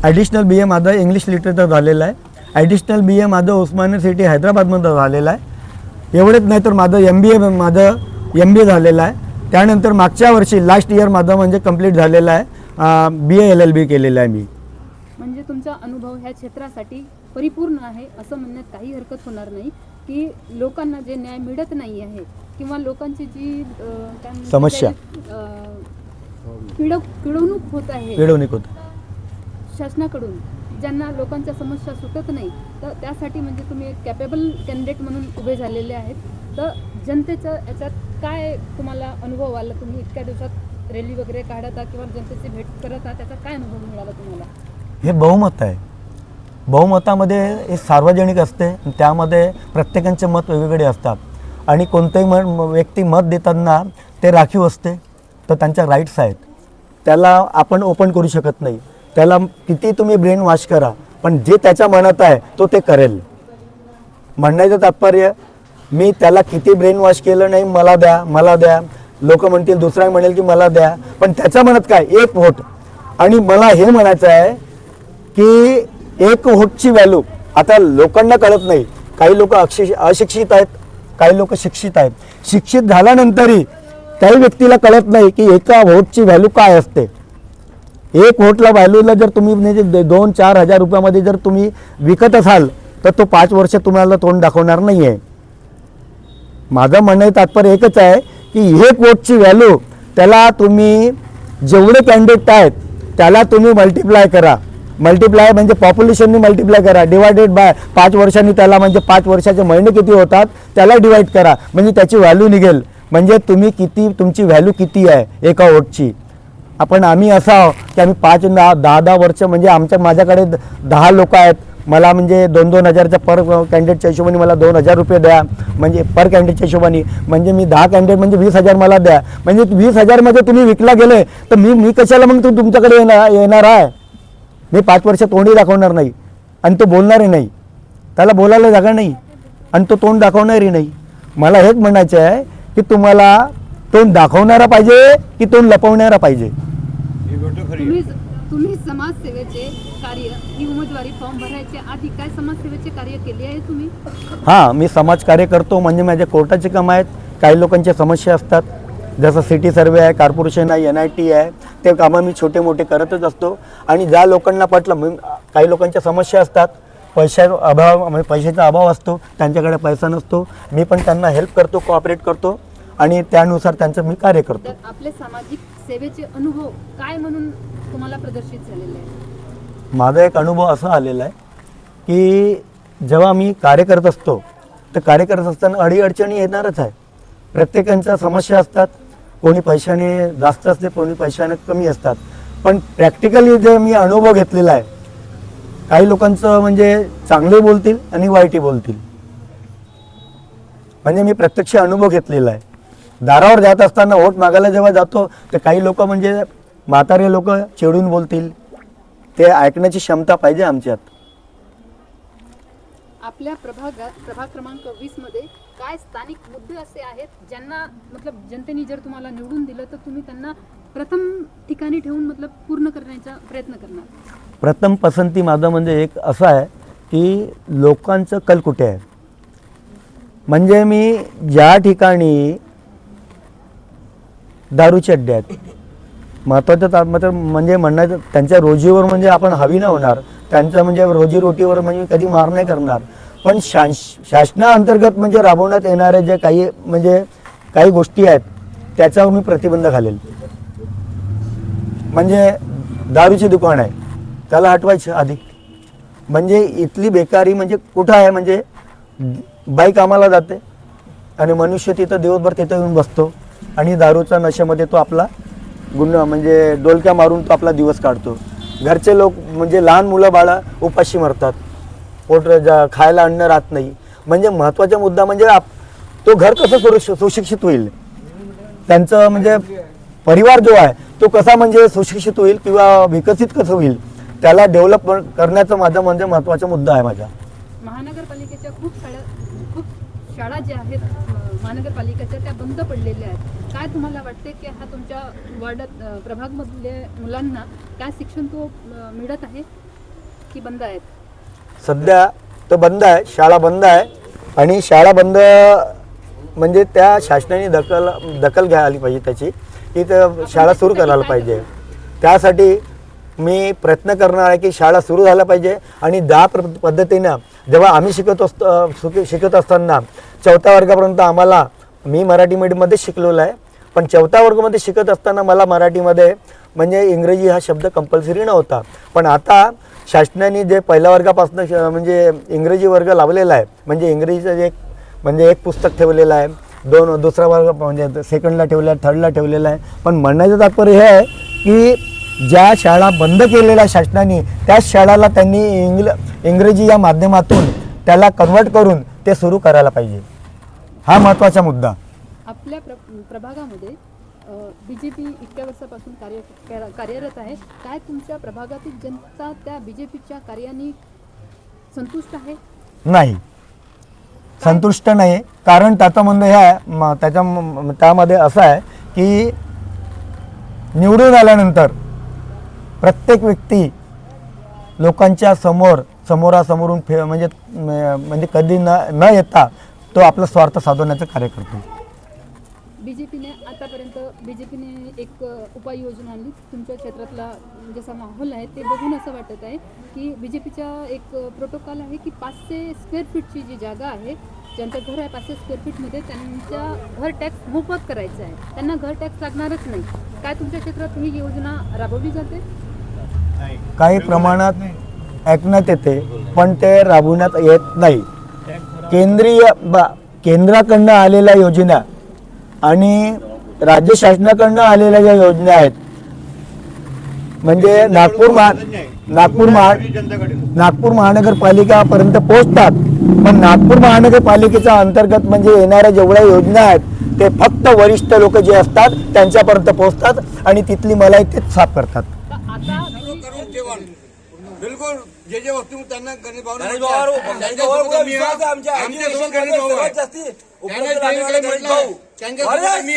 Additional BA माझं English literature झालेलं आहे. ॲडिशनल BA माझं उस्मानिया सिटी हैदराबादमध्ये झालेलं आहे. एवढेच नाही तर माझं MBA झालेलं आहे. त्यानंतर मागच्या वर्षी लास्ट इयर माझं म्हणजे कंप्लीट झालेलं आहे. BA LLB केलेलं आहे मी. म्हणजे तुमचा अनुभव ह्या क्षेत्रासाठी परिपूर्ण आहे असं म्हणण्यात काही हरकत होणार नाही की लोकांना जे न्याय मिळत नाही आहे किंवा लोकांची जी समस्या पिळवणूक होत आहे शासनाकडून, ज्यांना लोकांच्या समस्या सुटत नाही, तर त्यासाठी म्हणजे तुम्ही एक कॅपेबल कॅन्डिडेट म्हणून उभे झालेले आहेत. तर जनतेच्या याच्यात काय तुम्हाला अनुभव आला? तुम्ही इतक्या दिवसात रॅली वगैरे काढता किंवा जनतेची भेट करत आहात, त्याचा काय अनुभव मिळाला तुम्हाला? हे बहुमत आहे. बहुमतामध्ये हे सार्वजनिक असते, त्यामध्ये प्रत्येकांचे मत वेगवेगळे असतात आणि कोणतेही व्यक्ती मत देताना ते राखीव असते, तर त्यांच्या राईट्स आहेत, त्याला आपण ओपन करू शकत नाही. त्याला किती तुम्ही ब्रेन वॉश करा, पण जे त्याच्या मनात आहे तो ते करेल. म्हणण्याचं तात्पर्य मी त्याला किती ब्रेन वॉश केलं नाही, मला द्या, लोक म्हणतील, दुसरा म्हणेल की मला द्या, पण त्याच्या मनात काय, एक वोट. आणि मला हे म्हणायचं आहे की एक वोटची व्हॅल्यू आता लोकांना कळत नाही. काही लोक अशिक्षित आहेत, काही लोक शिक्षित आहेत. शिक्षित झाल्यानंतरही त्याही व्यक्तीला कळत नाही की एका वोटची व्हॅल्यू काय असते. एक वोटला व्हॅल्यूला जर तुम्ही म्हणजे 2-4 हजार रुपयामध्ये जर तुम्ही विकत असाल तर तो 5 वर्ष तुम्हाला तोंड दाखवणार नाही आहे. माझं म्हणणं तात्पर्य एकच आहे की एक वोटची व्हॅल्यू त्याला तुम्ही जेवढे कॅन्डिडेट आहेत त्याला तुम्ही मल्टिप्लाय करा. मल्टिप्लाय म्हणजे पॉप्युलेशननी मल्टिप्लाय करा, डिवायडेड बाय 5 वर्षांनी, त्याला म्हणजे 5 वर्षाचे महिने किती होतात त्याला डिवाईड करा, म्हणजे त्याची व्हॅल्यू निघेल. म्हणजे तुम्ही किती, तुमची व्हॅल्यू किती आहे एका वोटची. आम्ही असं आहो की आम्ही 5-10 वर्ष म्हणजे माझ्याकडे 10 लोक आहेत, मला म्हणजे 2-2 हजारच्या पर कॅन्डिडेटच्या हिशोबाने मला 2,000 रुपये द्या, म्हणजे पर कॅन्डिडेटच्या हिशोबाने. म्हणजे मी 10 कॅन्डिडेट म्हणजे 20,000 मला द्या. म्हणजे 20,000मध्ये तुम्ही विकला गेले तर मी कशाला मग तुमच्याकडे येणार आहे? मी 5 वर्ष तोंडही दाखवणार नाही आणि तो बोलणारही नाही, त्याला बोलायला जागा नाही आणि तो तोंड दाखवणारही नाही. मला हेच म्हणायचं आहे की तुम्हाला तोंड दाखवणारा पाहिजे की तोंड लपवणारा पाहिजे. तुम्ही समाजसेवेचे कार्य, ही उमेदवारी फॉर्म भरायच्या आधी काय समाजसेवेचे कार्य केले आहे तुम्ही? हां, मी समाजकार्य करतो. म्हणजे माझ्या कोर्टाचे कामं आहेत, काही लोकांच्या समस्या असतात, जसं सिटी सर्वे आहे, कॉर्पोरेशन आहे, NIT आहे, ते कामं मी छोटे मोठे करतच असतो. आणि ज्या लोकांना पटलं, काही लोकांच्या समस्या असतात, पैशाचा अभाव असतो, त्यांच्याकडे पैसा नसतो, मी पण त्यांना हेल्प करतो, कोऑपरेट करतो आणि त्यानुसार त्यांचं मी कार्य करतो. आपले सामाजिक सेवेचे अनुभव काय म्हणून तुम्हाला प्रदर्शित झालेले आहे? माझा एक अनुभव असा आलेला आहे की जेव्हा मी कार्य करत असतो तर कार्य करत असताना अडीअडचणी येणारच आहे. प्रत्येकांच्या समस्या असतात, कोणी पैशाने जास्त असते, कोणी पैशाने कमी असतात. पण प्रॅक्टिकली जे मी अनुभव घेतलेला आहे, काही लोकांचं म्हणजे चांगले बोलतील आणि वाईटही बोलतील. म्हणजे मी प्रत्यक्ष अनुभव घेतलेला आहे. दारावर जात असताना वोट मागायला जेव्हा जातो तर काही लोक म्हणजे म्हातारे लोक चिडून बोलतील, ते ऐकण्याची क्षमता पाहिजे आमच्यात. आपल्या प्रभाग क्रमांक 20 मध्ये काय स्थानिक मुद्दे असे आहेत ज्यांना जनतेने जर तुम्हाला निवडून दिलं तर तुम्ही त्यांना प्रथम ठिकाणी ठेवून पूर्ण करण्याचा प्रयत्न करणार? प्रथम पसंती माझं म्हणजे एक असं आहे की लोकांचं कल कुठे आहे. म्हणजे मी ज्या ठिकाणी दारूचे अड्डे आहेत, महत्त्वाचं म्हणजे म्हणण्याचं त्यांच्या रोजीवर म्हणजे आपण हवी नाही होणार, त्यांचं म्हणजे रोजीरोटीवर म्हणजे कधी मार नाही करणार. पण शासनाअंतर्गत म्हणजे राबवण्यात येणारे जे काही गोष्टी आहेत त्याच्यावर मी प्रतिबंध घालेल. म्हणजे दारूची दुकान आहे त्याला हटवायचं आधी. म्हणजे इथली बेकारी म्हणजे कुठं आहे, म्हणजे बाई कामाला जाते आणि मनुष्य तिथं दिवसभर तिथं येऊन बसतो आणि दारूच्या नशेमध्ये तो आपला म्हणजे डोलक्या मारून तो आपला दिवस काढतो. घरचे लोक म्हणजे लहान मुलं बाळं उपाशी मरतात, खायला अन्न राहत नाही. म्हणजे महत्त्वाचा मुद्दा म्हणजे तो घर कसं सुशिक्षित होईल, त्यांचं म्हणजे परिवार जो आहे तो कसा म्हणजे सुशिक्षित होईल किंवा विकसित कसं होईल, त्याला डेव्हलप करण्याचा माझा म्हणजे महत्त्वाचा मुद्दा आहे. माझा महानगरपालिकेच्या खूप शाळा ज्या आहेत महानगरपालिकेच्या त्या बंद पडलेल्या आहेत. काय तुम्हाला वाटते की हा तुमच्या वार्डात प्रभागमधल्या मुलांना काय शिक्षण तो मिळत आहे की बंद आहेत? सध्या तो बंद आहे, शाळा बंद आहे. आणि शाळा बंद म्हणजे त्या शासनाने दखल घ्यायला पाहिजे त्याची, की शाळा सुरू करायला पाहिजे. त्यासाठी मी प्रयत्न करणार आहे की शाळा सुरू झाल्या पाहिजे. आणि पद्धतीनं जेव्हा आम्ही शिकत असताना 4थ्या वर्गापर्यंत आम्हाला, मी मराठी मीडियममध्ये शिकलेलो आहे, पण 4थ्या वर्गामध्ये शिकत असताना मला मराठीमध्ये म्हणजे इंग्रजी हा शब्द कंपल्सरी नव्हता. पण आता शासनाने जे पहिल्या वर्गापासून म्हणजे इंग्रजी वर्ग लावलेला आहे, म्हणजे इंग्रजीचं एक पुस्तक ठेवलेलं आहे, दुसरा वर्ग म्हणजे सेकंडला ठेवलेला आहे, थर्डला ठेवलेला आहे. पण म्हणण्याचं तात्पर्य हे आहे की ज्या शाळा बंद केलेल्या शासनाने त्याच शाळाला त्यांनी इंग्रजी या माध्यमातून त्याला कन्वर्ट करून ते सुरू करायला पाहिजे. हा महत्त्वाचा मुद्दा. आपल्या प्रभागामध्ये BJP इतक्या वर्षापासून कार्यरत आहे. काय तुमच्या प्रभागातील जनता त्या BJPच्या कार्याने संतुष्ट आहे? नाही, संतुष्ट नाही. कारण त्याचं म्हणणं त्यामध्ये असं आहे की निवडून आल्यानंतर प्रत्येक व्यक्ती लोकांच्या समोरासमोरून म्हणजे कधी न येता तो आपला स्वार्थ साधवण्याचं कार्य करतो. BJPने एक उपाययोजना आणली. तुमच्या क्षेत्रातला जसा माहोल आहे ते बघून असं वाटत आहे की BJPचा एक प्रोटोकॉल आहे की 500 स्क्वेअर फीटची जी जागा आहे, ज्यांचं घर आहे 500 स्क्वेअर फीटमध्ये, त्यांच्या घर टॅक्स मोफत करायचं आहे. त्यांना घर टॅक्स लागणारच नाही. काय तुमच्या क्षेत्रात ही योजना राबवली जाते? काही प्रमाणात ऐकण्यात येते, पण ते राबवण्यात येत नाही. केंद्राकडनं आलेल्या योजना आणि राज्य शासनाकडनं आलेल्या ज्या योजना आहेत, म्हणजे नागपूर महानगरपालिकापर्यंत पोहोचतात. पण नागपूर महानगरपालिकेच्या अंतर्गत म्हणजे येणाऱ्या जेवढ्या योजना आहेत ते फक्त वरिष्ठ लोक जे असतात त्यांच्यापर्यंत पोहोचतात आणि तिथली मलाई तेच साफ करतात. बिलकुल जे वस्तू त्यांना गणेश भाऊ मी